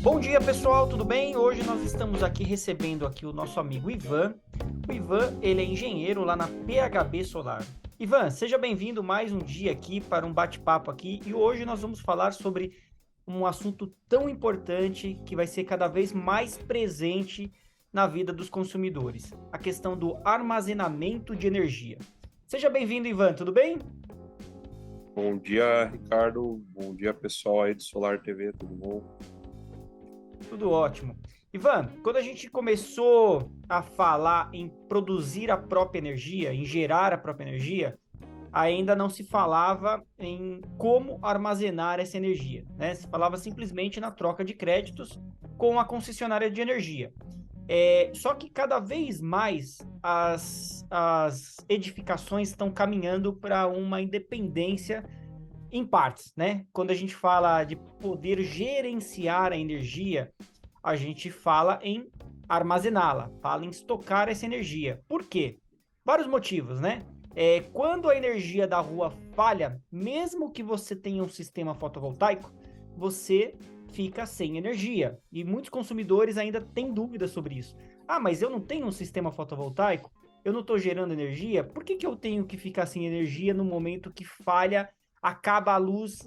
Bom dia, pessoal, tudo bem? Hoje nós estamos aqui recebendo aqui o nosso amigo Ivan. O Ivan, ele é engenheiro lá na PHB Solar. Ivan, seja bem-vindo mais um dia aqui para um bate-papo aqui e hoje nós vamos falar sobre um assunto tão importante que vai ser cada vez mais presente na vida dos consumidores, a questão do armazenamento de energia. Seja bem-vindo, Ivan, tudo bem? Bom dia, Ricardo. Bom dia, pessoal aí do Solar TV, tudo bom? Tudo ótimo. Ivan, quando a gente começou a falar em produzir a própria energia, em gerar a própria energia, ainda não se falava em como armazenar essa energia, né? Se falava simplesmente na troca de créditos com a concessionária de energia. Só que cada vez mais as edificações estão caminhando para uma independência em partes, né? Quando a gente fala de poder gerenciar a energia, a gente fala em armazená-la, fala em estocar essa energia. Por quê? Vários motivos, né? Quando a energia da rua falha, mesmo que você tenha um sistema fotovoltaico, você fica sem energia. E muitos consumidores ainda têm dúvidas sobre isso. Ah, mas eu não tenho um sistema fotovoltaico? Eu não estou gerando energia? Por que eu tenho que ficar sem energia no momento que falha, acaba a luz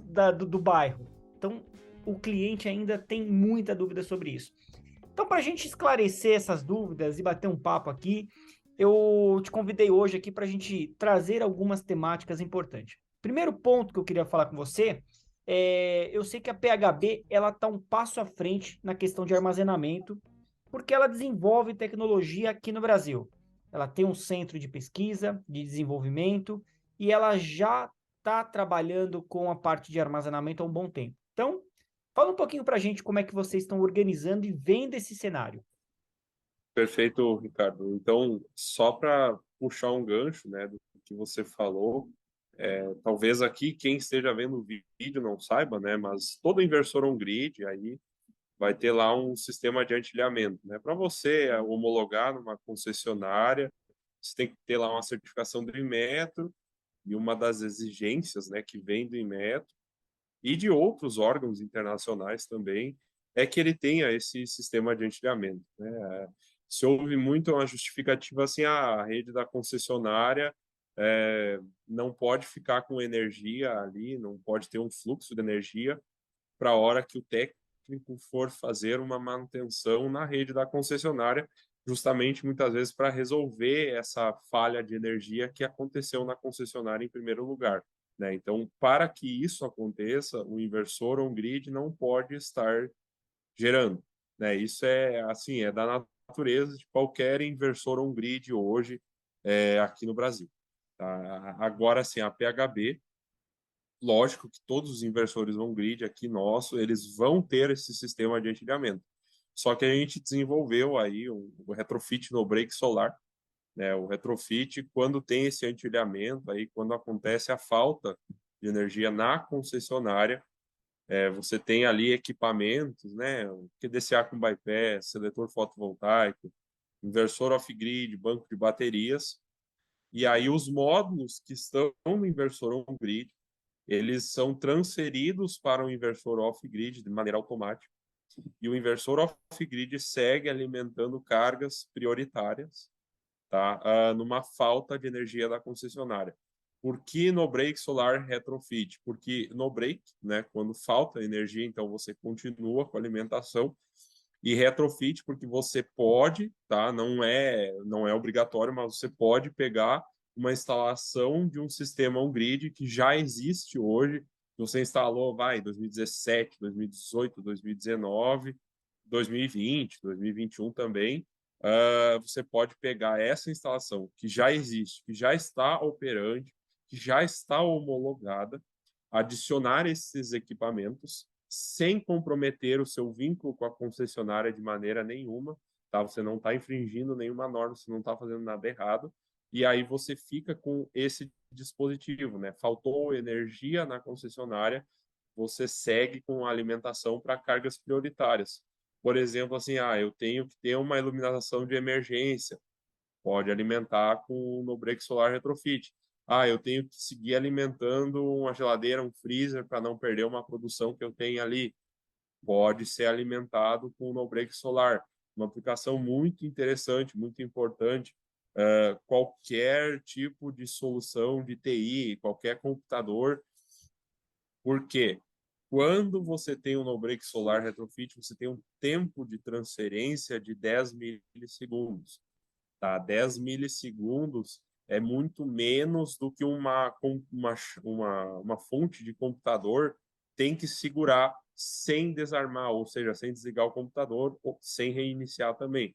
do bairro? Então, o cliente ainda tem muita dúvida sobre isso. Então, para a gente esclarecer essas dúvidas e bater um papo aqui, eu te convidei hoje aqui para a gente trazer algumas temáticas importantes. Primeiro ponto que eu queria falar com você eu sei que a PHB ela está um passo à frente na questão de armazenamento, porque ela desenvolve tecnologia aqui no Brasil. Ela tem um centro de pesquisa, de desenvolvimento, e ela já está trabalhando com a parte de armazenamento há um bom tempo. Então, fala um pouquinho para a gente como é que vocês estão organizando e vendo esse cenário. Perfeito, Ricardo. Então, só para puxar um gancho, né, do que você falou, talvez aqui quem esteja vendo o vídeo não saiba, né, mas todo inversor on-grid aí vai ter lá um sistema de antilhamento, né? Para você homologar numa concessionária, você tem que ter lá uma certificação do Inmetro e uma das exigências, né, que vem do Inmetro e de outros órgãos internacionais também, é que ele tenha esse sistema de antilhamento, né? Se ouve muito uma justificativa assim, a rede da concessionária não pode ficar com energia ali, não pode ter um fluxo de energia para a hora que o técnico for fazer uma manutenção na rede da concessionária, justamente muitas vezes para resolver essa falha de energia que aconteceu na concessionária em primeiro lugar, né? Então, para que isso aconteça, o inversor on-grid não pode estar gerando, né? Isso é assim, é da natureza de qualquer inversor on-grid hoje aqui no Brasil. Tá? Agora, sim, a PHB, lógico que todos os inversores on-grid aqui nosso, eles vão ter esse sistema de antilhamento. Só que a gente desenvolveu aí o retrofit no break solar, né? O retrofit, quando tem esse antilhamento, aí quando acontece a falta de energia na concessionária, você tem ali equipamentos, né? O QDCA com bypass, seletor fotovoltaico, inversor off-grid, banco de baterias, e aí os módulos que estão no inversor on-grid, eles são transferidos para o inversor off-grid de maneira automática, e o inversor off-grid segue alimentando cargas prioritárias, tá? Numa falta de energia da concessionária. Por que no break solar retrofit? Porque no break, né, quando falta energia, então você continua com a alimentação, e retrofit porque você pode, tá? Não é obrigatório, mas você pode pegar uma instalação de um sistema on-grid que já existe hoje. Você instalou, vai, 2017, 2018, 2019, 2020, 2021 também. Você pode pegar essa instalação que já existe, que já está operante, que já está homologada, adicionar esses equipamentos sem comprometer o seu vínculo com a concessionária de maneira nenhuma, tá? Você não está infringindo nenhuma norma, você não está fazendo nada errado, e aí você fica com esse dispositivo, né? Faltou energia na concessionária, você segue com a alimentação para cargas prioritárias. Por exemplo, assim, eu tenho que ter uma iluminação de emergência, pode alimentar com no break solar retrofit. Eu tenho que seguir alimentando uma geladeira, um freezer para não perder uma produção que eu tenho ali. pode ser alimentado com o no-break solar. Uma aplicação muito interessante, muito importante. Qualquer tipo de solução de TI, qualquer computador. Por quê? Quando você tem um no-break solar retrofit, você tem um tempo de transferência de 10 milissegundos. Tá? 10 milissegundos é muito menos do que uma fonte de computador tem que segurar sem desarmar, ou seja, sem desligar o computador ou sem reiniciar também.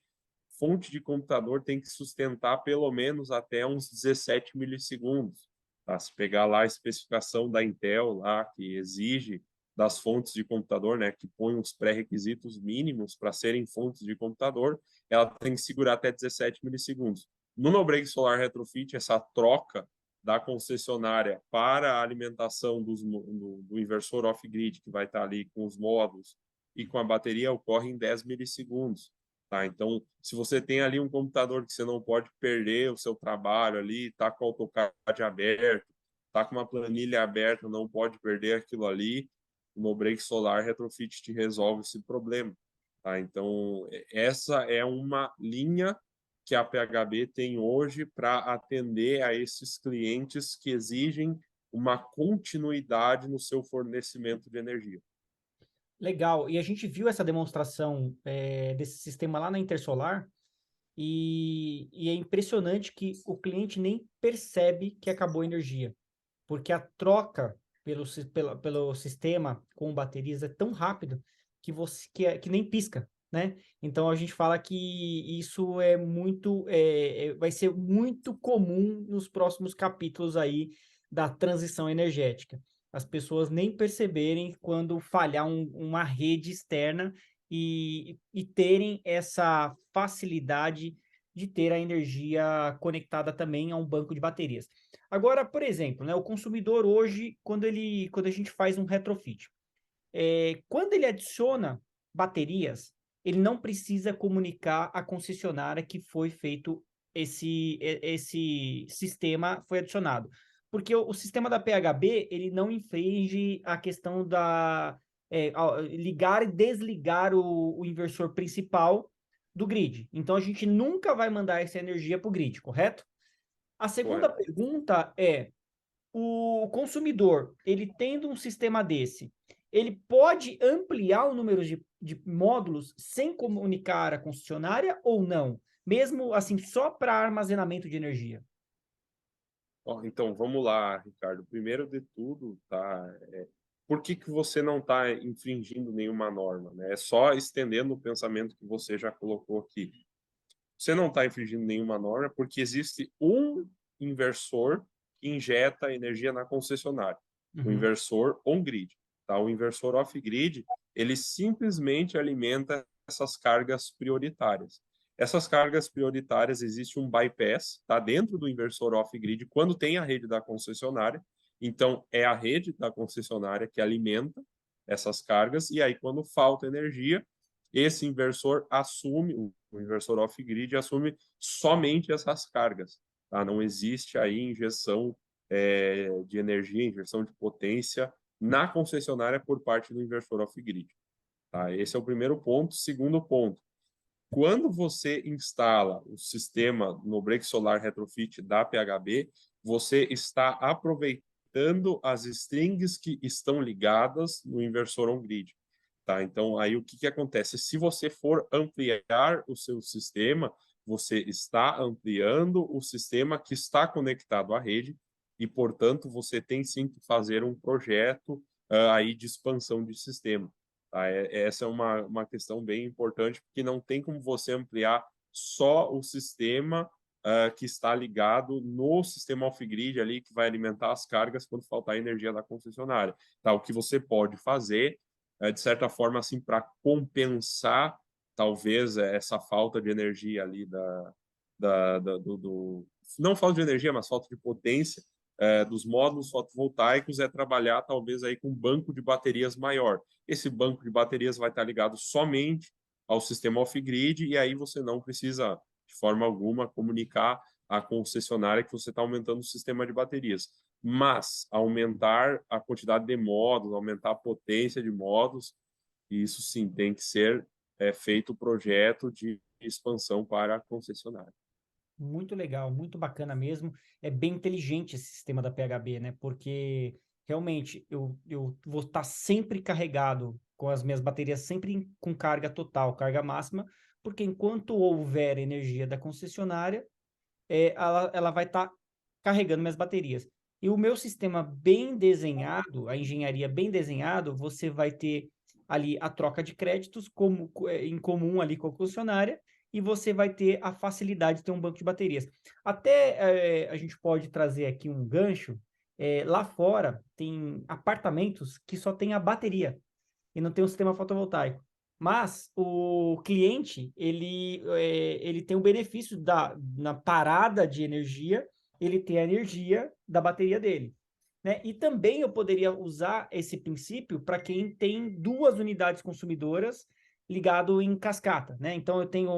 Fonte de computador tem que sustentar pelo menos até uns 17 milissegundos. Tá? Se pegar lá a especificação da Intel, lá, que exige das fontes de computador, né, que põe os pré-requisitos mínimos para serem fontes de computador, ela tem que segurar até 17 milissegundos. No no-break solar retrofit, essa troca da concessionária para a alimentação do inversor off-grid, que vai estar ali com os módulos e com a bateria, ocorre em 10 milissegundos. Tá? Então, se você tem ali um computador que você não pode perder o seu trabalho ali, está com o AutoCAD aberto, está com uma planilha aberta, não pode perder aquilo ali, o no-break solar retrofit te resolve esse problema. Tá? Então, essa é uma linha que a PHB tem hoje para atender a esses clientes que exigem uma continuidade no seu fornecimento de energia. Legal. E a gente viu essa demonstração desse sistema lá na Intersolar e é impressionante que o cliente nem percebe que acabou a energia, porque a troca pelo sistema com baterias é tão rápido que nem pisca, né? Então a gente fala que isso vai ser muito comum nos próximos capítulos aí da transição energética. As pessoas nem perceberem quando falhar uma rede externa e terem essa facilidade de ter a energia conectada também a um banco de baterias. Agora, por exemplo, né, o consumidor hoje, quando a gente faz um retrofit, quando ele adiciona baterias, ele não precisa comunicar à concessionária que foi feito esse sistema foi adicionado. Porque o sistema da PHB, ele não infringe a questão ligar e desligar o inversor principal do grid. Então, a gente nunca vai mandar essa energia para o grid, correto? A segunda Correto. pergunta é: o consumidor, ele tendo um sistema desse, ele pode ampliar o número de módulos sem comunicar a concessionária ou não? Mesmo assim, só para armazenamento de energia. Então, vamos lá, Ricardo. Primeiro de tudo, tá? Por que você não está infringindo nenhuma norma, né? É só estendendo o pensamento que você já colocou aqui. Você não está infringindo nenhuma norma porque existe um inversor que injeta energia na concessionária, o Uhum. inversor on-grid. Tá? O inversor off-grid, ele simplesmente alimenta essas cargas prioritárias. Essas cargas prioritárias, existe um bypass, tá, dentro do inversor off-grid, quando tem a rede da concessionária. Então, é a rede da concessionária que alimenta essas cargas, e aí, quando falta energia, esse inversor assume, o inversor off-grid assume somente essas cargas. Tá? Não existe aí injeção de energia, injeção de potência na concessionária por parte do inversor off-grid. Tá? Esse é o primeiro ponto. Segundo ponto, quando você instala o sistema no break solar retrofit da PHB, você está aproveitando as strings que estão ligadas no inversor on-grid. Tá? Então, aí o que acontece? Se você for ampliar o seu sistema, você está ampliando o sistema que está conectado à rede e, portanto, você tem sim que fazer um projeto aí de expansão de sistema. Tá? Essa é uma questão bem importante, porque não tem como você ampliar só o sistema que está ligado no sistema off-grid ali, que vai alimentar as cargas quando faltar energia da concessionária. Tá? O que você pode fazer, de certa forma, assim, para compensar, talvez, essa falta de energia ali não falta de energia, mas falta de potência, dos módulos fotovoltaicos, é trabalhar talvez aí com um banco de baterias maior. Esse banco de baterias vai estar ligado somente ao sistema off-grid e aí você não precisa, de forma alguma, comunicar à concessionária que você está aumentando o sistema de baterias. Mas aumentar a quantidade de módulos, aumentar a potência de módulos, E isso sim tem que ser feito o projeto de expansão para a concessionária. Muito legal, muito bacana mesmo. É bem inteligente esse sistema da PHB, né? Porque realmente eu vou estar sempre carregado com as minhas baterias, com carga total, carga máxima, porque enquanto houver energia da concessionária, ela vai estar carregando minhas baterias. E o meu sistema bem desenhado, a engenharia bem desenhado, você vai ter ali a troca de créditos em comum ali com a concessionária, e você vai ter a facilidade de ter um banco de baterias. Até a gente pode trazer aqui um gancho. Lá fora tem apartamentos que só tem a bateria e não tem um sistema fotovoltaico. Mas o cliente, ele tem o benefício na parada de energia, ele tem a energia da bateria dele. Né? E também eu poderia usar esse princípio para quem tem duas unidades consumidoras ligado em cascata, né? Então eu tenho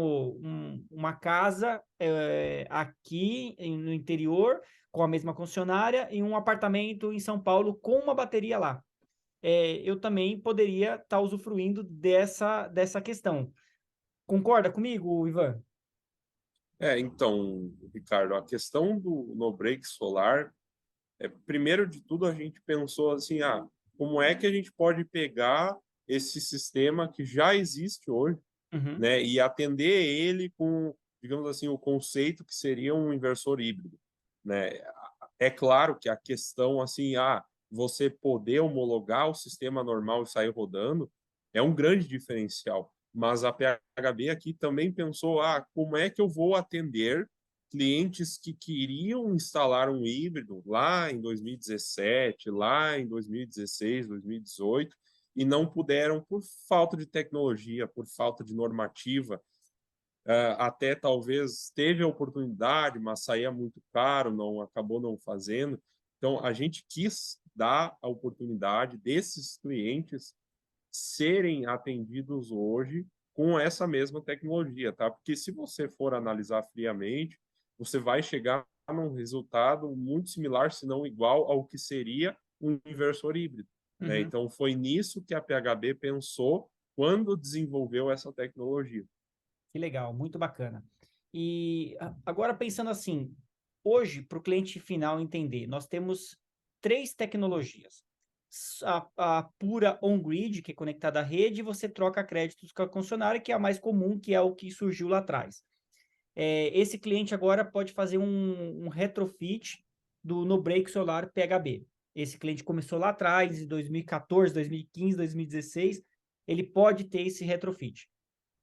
uma casa aqui no interior com a mesma concessionária e um apartamento em São Paulo com uma bateria lá. Eu também poderia estar usufruindo dessa questão. Concorda comigo, Ivan? Então, Ricardo, a questão do no-break solar, primeiro de tudo a gente pensou assim, como é que a gente pode pegar esse sistema que já existe hoje, Uhum, né, e atender ele com, digamos assim, o conceito que seria um inversor híbrido, né? É claro que a questão assim, você poder homologar o sistema normal e sair rodando é um grande diferencial, mas a PHB aqui também pensou, como é que eu vou atender clientes que queriam instalar um híbrido lá em 2017, lá em 2016, 2018 e não puderam por falta de tecnologia, por falta de normativa, até talvez teve a oportunidade, mas saía muito caro, não acabou não fazendo. Então a gente quis dar a oportunidade desses clientes serem atendidos hoje com essa mesma tecnologia, tá? Porque se você for analisar friamente, você vai chegar num resultado muito similar, se não igual ao que seria um inversor híbrido, né? uhum. Então foi nisso que a PHB pensou quando desenvolveu essa tecnologia. Que legal, muito bacana. E agora pensando assim, hoje, para o cliente final entender, nós temos três tecnologias. A pura on-grid, que é conectada à rede, você troca créditos com a concessionária, que é a mais comum, que é o que surgiu lá atrás. Esse cliente agora pode fazer um retrofit do no break solar PHB. Esse cliente começou lá atrás, em 2014, 2015, 2016. Ele pode ter esse retrofit.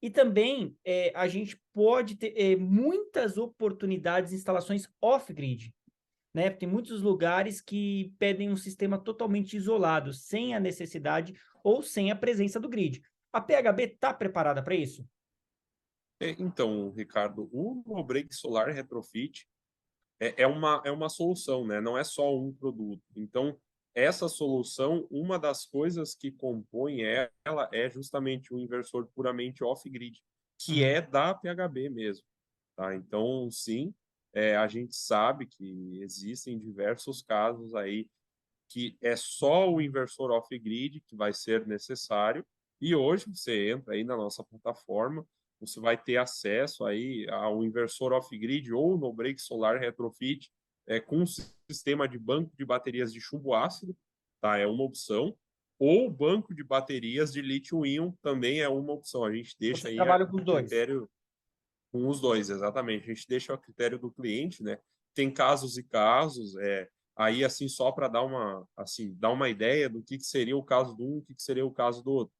E também a gente pode ter muitas oportunidades de instalações off-grid. Né? Tem muitos lugares que pedem um sistema totalmente isolado, sem a necessidade ou sem a presença do grid. A PHB está preparada para isso? Então, Ricardo, o no-break solar retrofit é uma solução, né? Não é só um produto. Então, essa solução, uma das coisas que compõe ela é justamente o inversor puramente off-grid, que Uhum. é da PHB mesmo, tá? Então, sim, a gente sabe que existem diversos casos aí que é só o inversor off-grid que vai ser necessário. E hoje você entra aí na nossa plataforma, você vai ter acesso aí ao inversor off-grid ou no break solar retrofit com um sistema de banco de baterias de chumbo ácido, tá? É uma opção. Ou banco de baterias de lítio-íon também é uma opção. A gente deixa Vocês aí a trabalham com os dois? critério com os dois, exatamente. A gente deixa a critério do cliente, né? Tem casos e casos, aí assim só para dar uma ideia do que seria o caso do um, o que seria o caso do outro.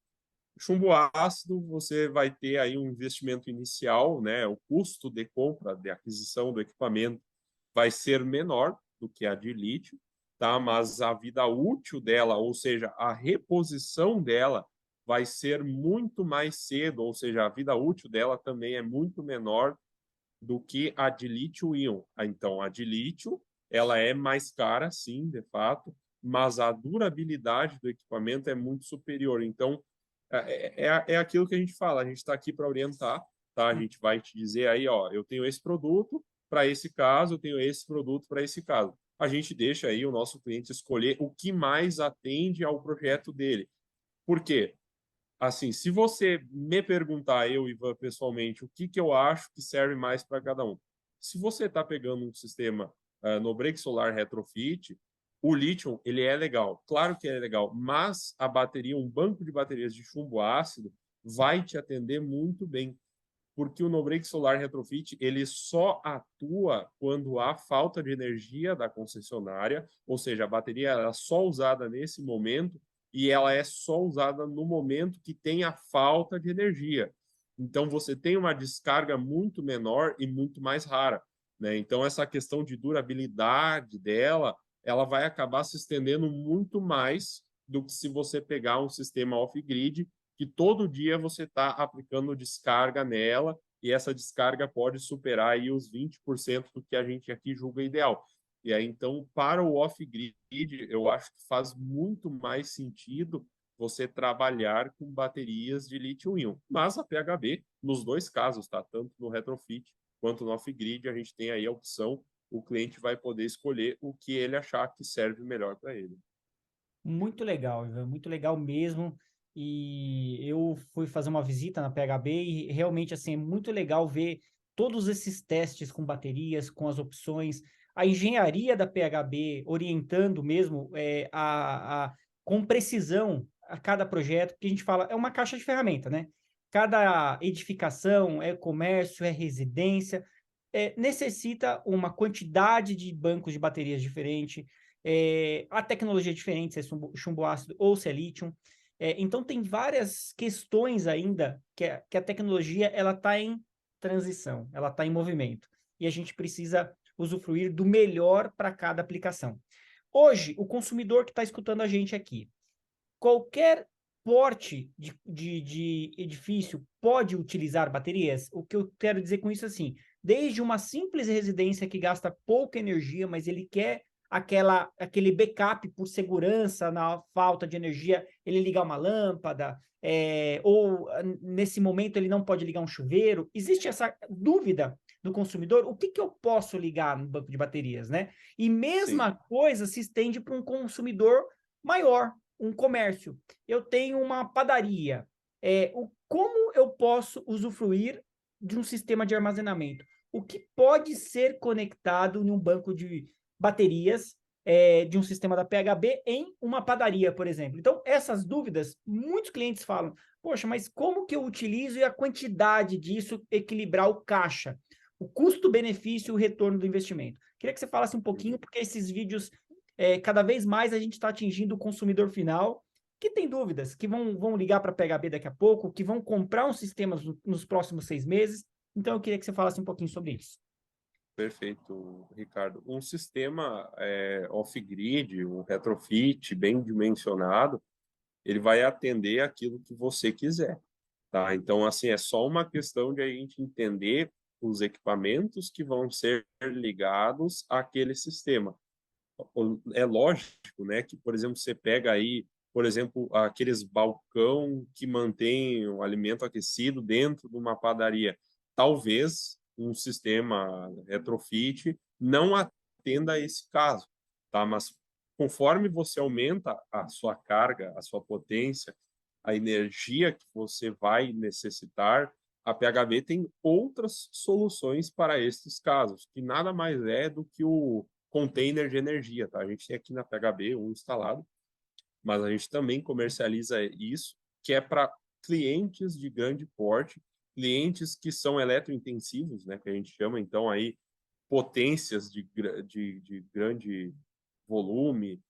Chumbo ácido, você vai ter aí um investimento inicial, né? O custo de compra, de aquisição do equipamento vai ser menor do que a de lítio, tá? Mas a vida útil dela, ou seja, a reposição dela vai ser muito mais cedo, ou seja, a vida útil dela também é muito menor do que a de lítio-íon. Então, a de lítio, ela é mais cara, sim, de fato, mas a durabilidade do equipamento é muito superior. Então, é aquilo que a gente fala, a gente está aqui para orientar, tá? A gente vai te dizer aí, ó, eu tenho esse produto para esse caso, eu tenho esse produto para esse caso. A gente deixa aí o nosso cliente escolher o que mais atende ao projeto dele. Por quê? assim, se você me perguntar, eu, Ivan, pessoalmente, o que eu acho que serve mais para cada um. Se você está pegando um sistema no break solar retrofit, o lítio, ele é legal. Claro que é legal, mas a bateria, um banco de baterias de chumbo ácido, vai te atender muito bem, porque o no-break solar retrofit ele só atua quando há falta de energia da concessionária, ou seja, a bateria é só usada nesse momento e ela é só usada no momento que tem a falta de energia. Então você tem uma descarga muito menor e muito mais rara, né? Então essa questão de durabilidade dela, ela vai acabar se estendendo muito mais do que se você pegar um sistema off-grid que todo dia você está aplicando descarga nela e essa descarga pode superar aí os 20% do que a gente aqui julga ideal. E aí, então, para o off-grid, eu acho que faz muito mais sentido você trabalhar com baterias de lítio-íon. Mas a PHB, nos dois casos, tá? Tanto no retrofit quanto no off-grid, a gente tem aí a opção, o cliente vai poder escolher o que ele achar que serve melhor para ele. Muito legal, Ivan, muito legal mesmo. E eu fui fazer uma visita na PHB e realmente assim é muito legal ver todos esses testes com baterias, com as opções, a engenharia da PHB orientando mesmo com precisão a cada projeto, que a gente fala, é uma caixa de ferramenta, né? Cada edificação é comércio, é residência, necessita uma quantidade de bancos de baterias diferente, a tecnologia é diferente, se é chumbo ácido ou se é lítio. Então, tem várias questões ainda que a tecnologia ela está em transição, ela está em movimento. E a gente precisa usufruir do melhor para cada aplicação. Hoje, o consumidor que está escutando a gente aqui, qualquer porte de edifício pode utilizar baterias? O que eu quero dizer com isso assim, desde uma simples residência que gasta pouca energia, mas ele quer aquele backup por segurança na falta de energia, ele ligar uma lâmpada, ou nesse momento ele não pode ligar um chuveiro. Existe essa dúvida do consumidor, o que eu posso ligar no banco de baterias, né? E Sim. mesma coisa se estende para um consumidor maior, um comércio. Eu tenho uma padaria. Como eu posso usufruir de um sistema de armazenamento? O que pode ser conectado em um banco de baterias de um sistema da PHB em uma padaria, por exemplo? Então, essas dúvidas, muitos clientes falam, poxa, mas como que eu utilizo e a quantidade disso equilibrar o caixa? O custo-benefício e o retorno do investimento. Queria que você falasse um pouquinho, Uhum. porque esses vídeos cada vez mais a gente está atingindo o consumidor final que tem dúvidas, que vão ligar para a PHB daqui a pouco, que vão comprar um sistema nos próximos 6 meses. Então, eu queria que você falasse um pouquinho sobre isso. Perfeito, Ricardo. Um sistema off-grid, um retrofit bem dimensionado, ele vai atender aquilo que você quiser, tá? Então, assim, é só uma questão de a gente entender os equipamentos que vão ser ligados àquele sistema. É lógico, né, que, por exemplo, você pega aí, por exemplo, aqueles balcão que mantém o alimento aquecido dentro de uma padaria. Talvez um sistema retrofit não atenda a esse caso, tá? Mas conforme você aumenta a sua carga, a sua potência, a energia que você vai necessitar, a PHB tem outras soluções para esses casos, que nada mais é do que o container de energia, tá? A gente tem aqui na PHB um instalado, mas a gente também comercializa isso, que é para clientes de grande porte, clientes que são eletrointensivos, né? Que a gente chama, então, aí, potências de grande volume,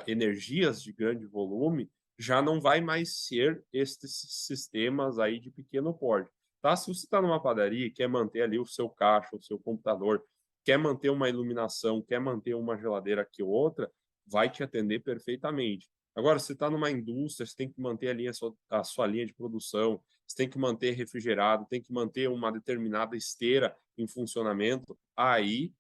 energias de grande volume, já não vai mais ser esses sistemas aí de pequeno porte. Tá? Se você está numa padaria e quer manter ali o seu caixa, o seu computador, quer manter uma iluminação, quer manter uma geladeira aqui ou outra, vai te atender perfeitamente. Agora, se está numa indústria, você tem que manter ali a sua linha de produção, você tem que manter refrigerado, tem que manter uma determinada esteira em funcionamento, aí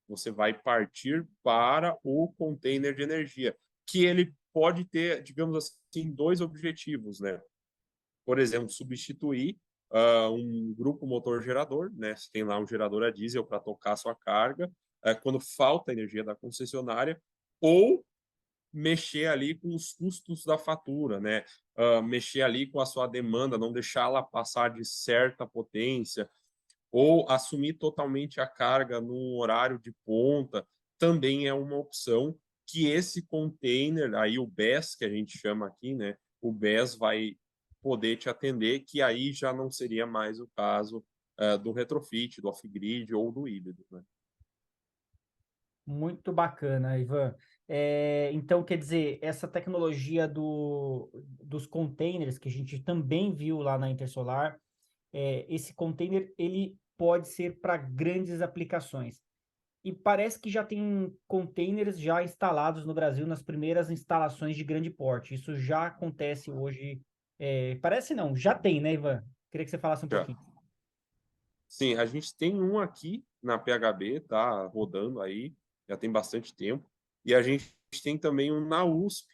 você vai partir para o container de energia, que ele pode ter, digamos assim, dois objetivos, né? Por exemplo, substituir um grupo motor gerador, né? Você tem lá um gerador a diesel para tocar a sua carga, quando falta energia da concessionária, ou mexer ali com os custos da fatura, né? Mexer ali com a sua demanda, não deixá-la passar de certa potência, ou assumir totalmente a carga num horário de ponta, também é uma opção que esse container, aí o BES, que a gente chama aqui, né? O BES vai poder te atender, que aí já não seria mais o caso do retrofit, do off-grid ou do híbrido, né? Muito bacana, Ivan. Então, quer dizer, essa tecnologia dos containers que a gente também viu lá na Intersolar, esse container ele pode ser para grandes aplicações. E parece que já tem containers já instalados no Brasil nas primeiras instalações de grande porte. Isso já acontece hoje. Parece não, já tem, né, Ivan? Queria que você falasse um Já. pouquinho. Sim, a gente tem um aqui na PHB, tá rodando aí, já tem bastante tempo. E a gente tem também um na USP,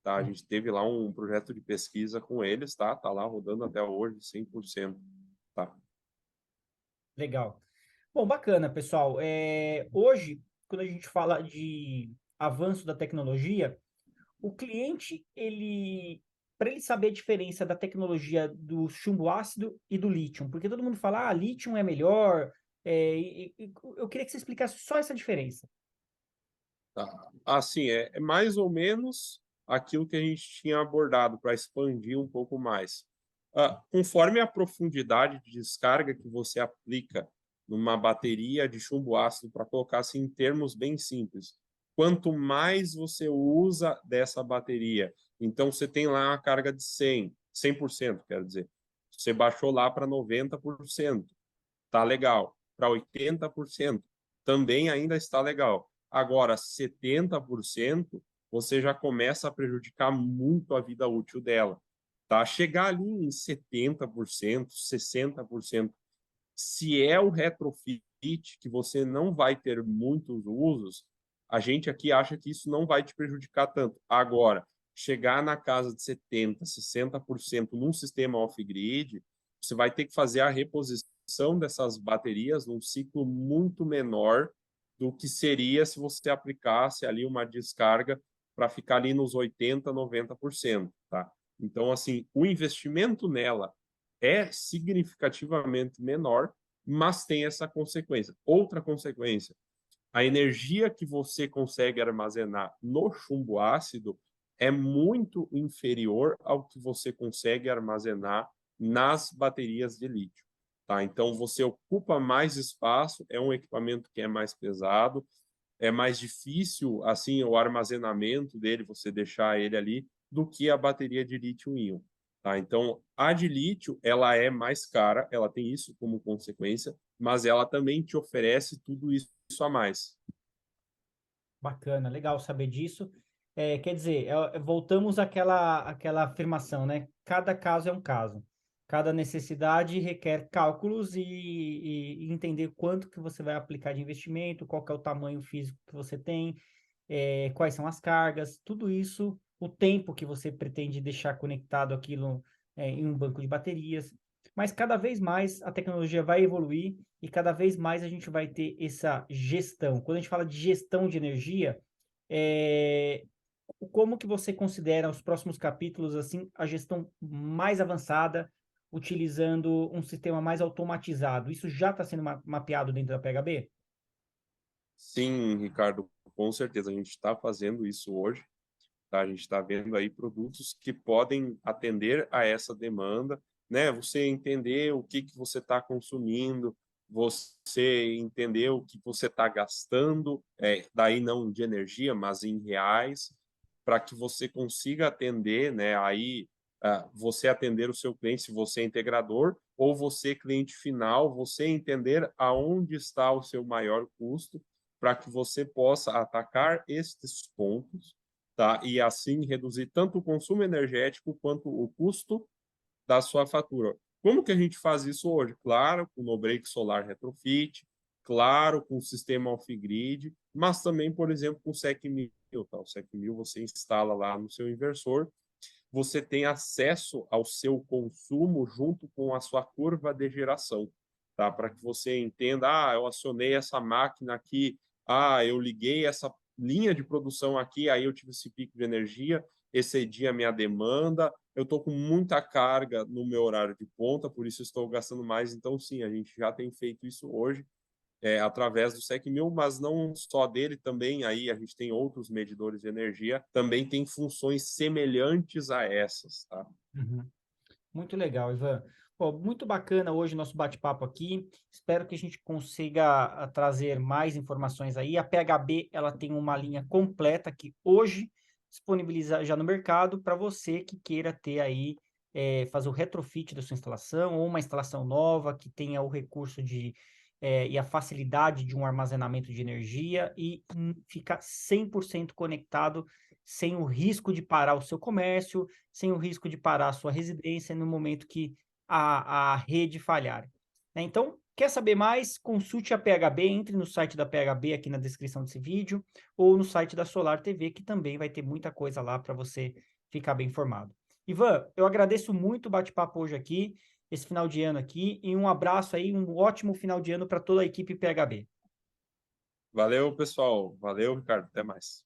tá? A gente teve lá um projeto de pesquisa com eles, tá? Tá lá rodando até hoje, 100%, tá? Legal. Bom, bacana, pessoal. Hoje, quando a gente fala de avanço da tecnologia, o cliente, para ele saber a diferença da tecnologia do chumbo ácido e do lítio, porque todo mundo fala, lítio é melhor, eu queria que você explicasse só essa diferença. Tá. Assim, é mais ou menos aquilo que a gente tinha abordado para expandir um pouco mais. Conforme a profundidade de descarga que você aplica numa bateria de chumbo ácido, para colocar assim em termos bem simples, quanto mais você usa dessa bateria, então você tem lá uma carga de 100%, quero dizer, você baixou lá para 90%, tá legal. Para 80%, também ainda está legal. Agora, 70%, você já começa a prejudicar muito a vida útil dela. Tá? Chegar ali em 70%, 60%, se é o retrofit que você não vai ter muitos usos, a gente aqui acha que isso não vai te prejudicar tanto. Agora, chegar na casa de 70%, 60% num sistema off-grid, você vai ter que fazer a reposição dessas baterias num ciclo muito menor do que seria se você aplicasse ali uma descarga para ficar ali nos 80%, 90%, tá? Então, assim, o investimento nela é significativamente menor, mas tem essa consequência. Outra consequência, a energia que você consegue armazenar no chumbo ácido é muito inferior ao que você consegue armazenar nas baterias de lítio. Tá? Então, você ocupa mais espaço, é um equipamento que é mais pesado, é mais difícil assim o armazenamento dele, você deixar ele ali, do que a bateria de lítio-íon. Tá? Então, a de lítio, ela é mais cara, ela tem isso como consequência, mas ela também te oferece tudo isso a mais. Bacana, legal saber disso. Quer dizer, voltamos àquela afirmação, né? Cada caso é um caso. Cada necessidade requer cálculos e entender quanto que você vai aplicar de investimento, qual que é o tamanho físico que você tem, quais são as cargas, tudo isso, o tempo que você pretende deixar conectado aquilo, em um banco de baterias. Mas cada vez mais a tecnologia vai evoluir e cada vez mais a gente vai ter essa gestão. Quando a gente fala de gestão de energia, é, como que você considera os próximos capítulos assim a gestão mais avançada, utilizando um sistema mais automatizado? Isso já está sendo mapeado dentro da PHB? Sim, Ricardo, com certeza a gente está fazendo isso hoje. Tá? A gente está vendo aí produtos que podem atender a essa demanda, né? Você entender o que você está consumindo, você entender o que você está gastando, daí não de energia, mas em reais, para que você consiga atender, né? Aí você atender o seu cliente, se você é integrador, ou você, cliente final, você entender aonde está o seu maior custo, para que você possa atacar estes pontos, tá? E assim reduzir tanto o consumo energético quanto o custo da sua fatura. Como que a gente faz isso hoje? Claro, com no break solar retrofit, claro, com o sistema off-grid, mas também, por exemplo, com o SEC 1000. Tá? O SEC 1000 você instala lá no seu inversor, você tem acesso ao seu consumo junto com a sua curva de geração, tá? Para que você entenda, eu acionei essa máquina aqui, eu liguei essa linha de produção aqui, aí eu tive esse pico de energia, excedi a minha demanda, eu estou com muita carga no meu horário de ponta, por isso estou gastando mais. Então, sim, a gente já tem feito isso hoje, através do SEC1000, mas não só dele, também aí a gente tem outros medidores de energia, também tem funções semelhantes a essas, tá? Uhum. Muito legal, Ivan. Pô, muito bacana hoje o nosso bate-papo aqui. Espero que a gente consiga trazer mais informações aí. A PHB, ela tem uma linha completa que hoje disponibiliza já no mercado para você que queira ter aí, fazer o retrofit da sua instalação ou uma instalação nova que tenha o recurso e a facilidade de um armazenamento de energia e ficar 100% conectado sem o risco de parar o seu comércio, sem o risco de parar a sua residência no momento que a rede falhar. Né? Então, quer saber mais? Consulte a PHB, entre no site da PHB aqui na descrição desse vídeo, ou no site da Solar TV, que também vai ter muita coisa lá para você ficar bem informado. Ivan, eu agradeço muito o bate-papo hoje aqui, esse final de ano aqui, e um abraço aí, um ótimo final de ano para toda a equipe PHB. Valeu, pessoal. Valeu, Ricardo. Até mais.